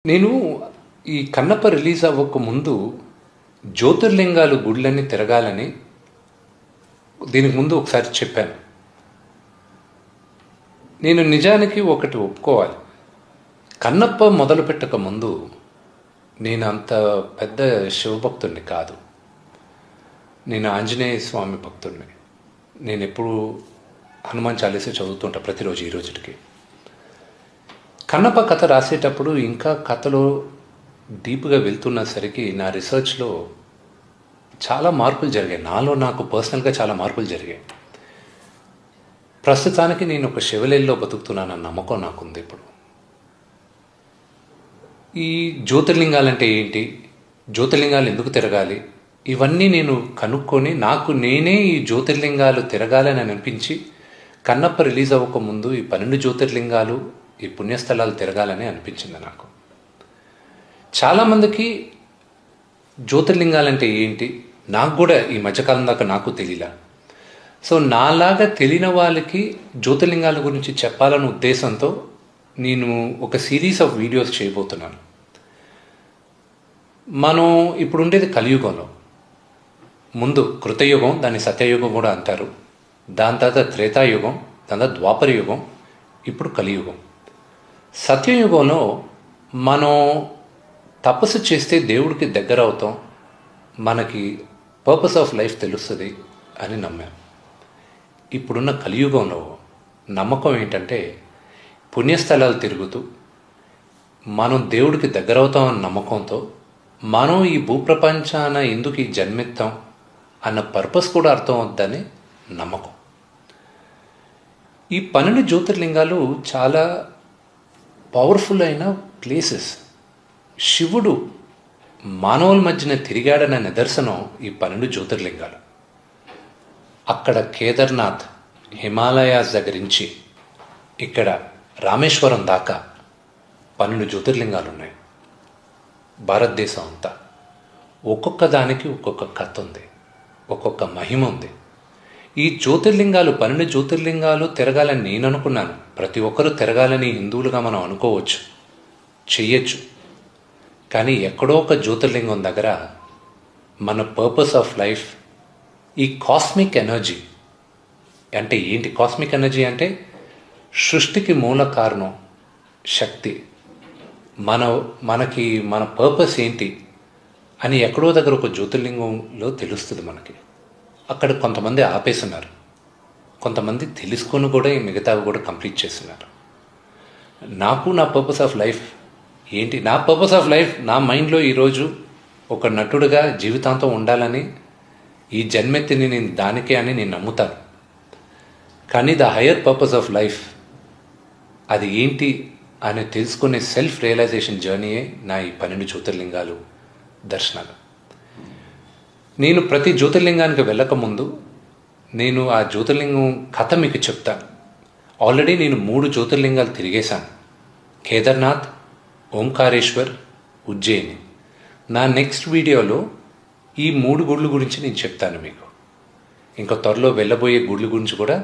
నేను ఈ కన్నప్ప రిలీజ్ అవ్వక ముందు జ్యోతిర్లింగాలు గుళ్ళని తిరగాలని దీనికి ముందు ఒకసారి చెప్పాను. నేను నిజానికి ఒకటి ఒప్పుకోవాలి. కన్నప్ప మొదలు పెట్టక ముందు నేను అంత పెద్ద శివభక్తుడిని కాదు. నేను ఆంజనేయ స్వామి భక్తుడిని. నేను ఎప్పుడు హనుమాన్ చాలీసా చదువుతుంటా ప్రతిరోజు ఈ రోజుకి. కన్నప్ప కథ రాసేటప్పుడు ఇంకా కథలో డీప్గా వెళ్తున్నసరికి నా రీసెర్చ్లో చాలా మార్పులు జరిగాయి. నాలో నాకు పర్సనల్గా చాలా మార్పులు జరిగాయి. ప్రస్తుతానికి నేను ఒక శివలేల్లో బతుకుతున్నానన్న నమ్మకం నాకుంది. ఇప్పుడు ఈ జ్యోతిర్లింగాలంటే ఏంటి, జ్యోతిర్లింగాలు ఎందుకు తిరగాలి, ఇవన్నీ నేను కనుక్కొని నాకు నేనే ఈ జ్యోతిర్లింగాలు తిరగాలని అనిపించి కన్నప్ప రిలీజ్ అవ్వక ముందు ఈ 12 జ్యోతిర్లింగాలు, ఈ పుణ్యస్థలాలు తిరగాలని అనిపించింది నాకు. చాలామందికి జ్యోతిర్లింగాలంటే ఏంటి నాకు కూడా ఈ మధ్యకాలం దాకా నాకు తెలియలా. సో నాలాగా తెలియని వాళ్ళకి జ్యోతిర్లింగాల గురించి చెప్పాలన్న ఉద్దేశంతో నేను ఒక సిరీస్ ఆఫ్ వీడియోస్ చేయబోతున్నాను. మనం ఇప్పుడు ఉండేది కలియుగంలో. ముందు కృతయుగం, దాన్ని సత్యయుగం కూడా అంటారు. దాని తర్వాత త్రేతాయుగం, దాని తర్వాత ద్వాపర యుగం, ఇప్పుడు కలియుగం. సత్యయుగంలో మనం తపస్సు చేస్తే దేవుడికి దగ్గర అవుతాం, మనకి పర్పస్ ఆఫ్ లైఫ్ తెలుస్తుంది అని నమ్మాం. ఇప్పుడున్న కలియుగంలో నమ్మకం ఏంటంటే పుణ్యస్థలాలు తిరుగుతూ మనం దేవుడికి దగ్గర అవుతామన్న నమ్మకంతో మనం ఈ భూప్రపంచాన ఎందుకు ఈ జన్మెత్తాం అన్న పర్పస్ కూడా అర్థం అవుద్దని నమ్మకం. ఈ 12 జ్యోతిర్లింగాలు చాలా పవర్ఫుల్ అయిన ప్లేసెస్. శివుడు మానవుల మధ్యన తిరిగాడన్న నిదర్శనం ఈ 12 జ్యోతిర్లింగాలు. అక్కడ కేదార్నాథ్, హిమాలయాస్ దగ్గర నుంచి ఇక్కడ రామేశ్వరం దాకా 12 జ్యోతిర్లింగాలు ఉన్నాయి భారతదేశం అంతా. ఒక్కొక్క దానికి ఒక్కొక్క కథ ఉంది, ఒక్కొక్క మహిమ ఉంది. ఈ జ్యోతిర్లింగాలు 12 జ్యోతిర్లింగాలు తిరగాలని నేను అనుకున్నాను. ప్రతి ఒక్కరూ తిరగాలని హిందువులుగా మనం అనుకోవచ్చు, చెయ్యొచ్చు. కానీ ఎక్కడో ఒక జ్యోతిర్లింగం దగ్గర మన పర్పస్ ఆఫ్ లైఫ్, ఈ కాస్మిక్ ఎనర్జీ అంటే ఏంటి? కాస్మిక్ ఎనర్జీ అంటే సృష్టికి మూల కారణం శక్తి. మనకి మన పర్పస్ ఏంటి అని ఎక్కడో దగ్గర ఒక జ్యోతిర్లింగంలో తెలుస్తుంది మనకి. అక్కడ కొంతమంది ఆపేస్తున్నారు, కొంతమంది తెలుసుకొని కూడా ఈ మిగతావి కూడా కంప్లీట్ చేస్తున్నారు. నాకు నా పర్పస్ ఆఫ్ లైఫ్ ఏంటి? నా పర్పస్ ఆఫ్ లైఫ్ నా మైండ్లో ఈరోజు ఒక నటుడుగా జీవితాంతం ఉండాలని, ఈ జన్మెత్తిని నేను దానికే అని నేను నమ్ముతాను. కానీ the higher purpose of life అది ఏంటి అని తెలుసుకునే సెల్ఫ్ రియలైజేషన్ జర్నీయే నా ఈ 12 జ్యోతిర్లింగాలు దర్శనాలు. నేను ప్రతి జ్యోతిర్లింగానికి వెళ్ళకముందు నేను ఆ జ్యోతిర్లింగం కథ మీకు చెప్తాను. ఆల్రెడీ నేను 3 జ్యోతిర్లింగాలు తిరిగేశాను: కేదార్నాథ్, ఓంకారేశ్వర్, ఉజ్జయిని. నా నెక్స్ట్ వీడియోలో ఈ 3 గుళ్ళు గురించి నేను చెప్తాను మీకు. ఇంకా త్వరలో వెళ్ళబోయే గుళ్ళు గురించి కూడా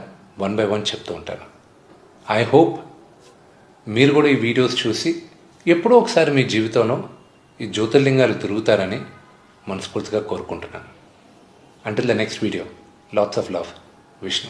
1 by 1 చెప్తూ ఉంటాను. ఐ హోప్ మీరు కూడా ఈ వీడియోస్ చూసి ఎప్పుడో ఒకసారి మీ జీవితంలో ఈ జ్యోతిర్లింగాలు తిరుగుతారని మనస్ఫూర్తిగా కోరుకుంటున్నాను. Until the next video, lots of love. Vishnu.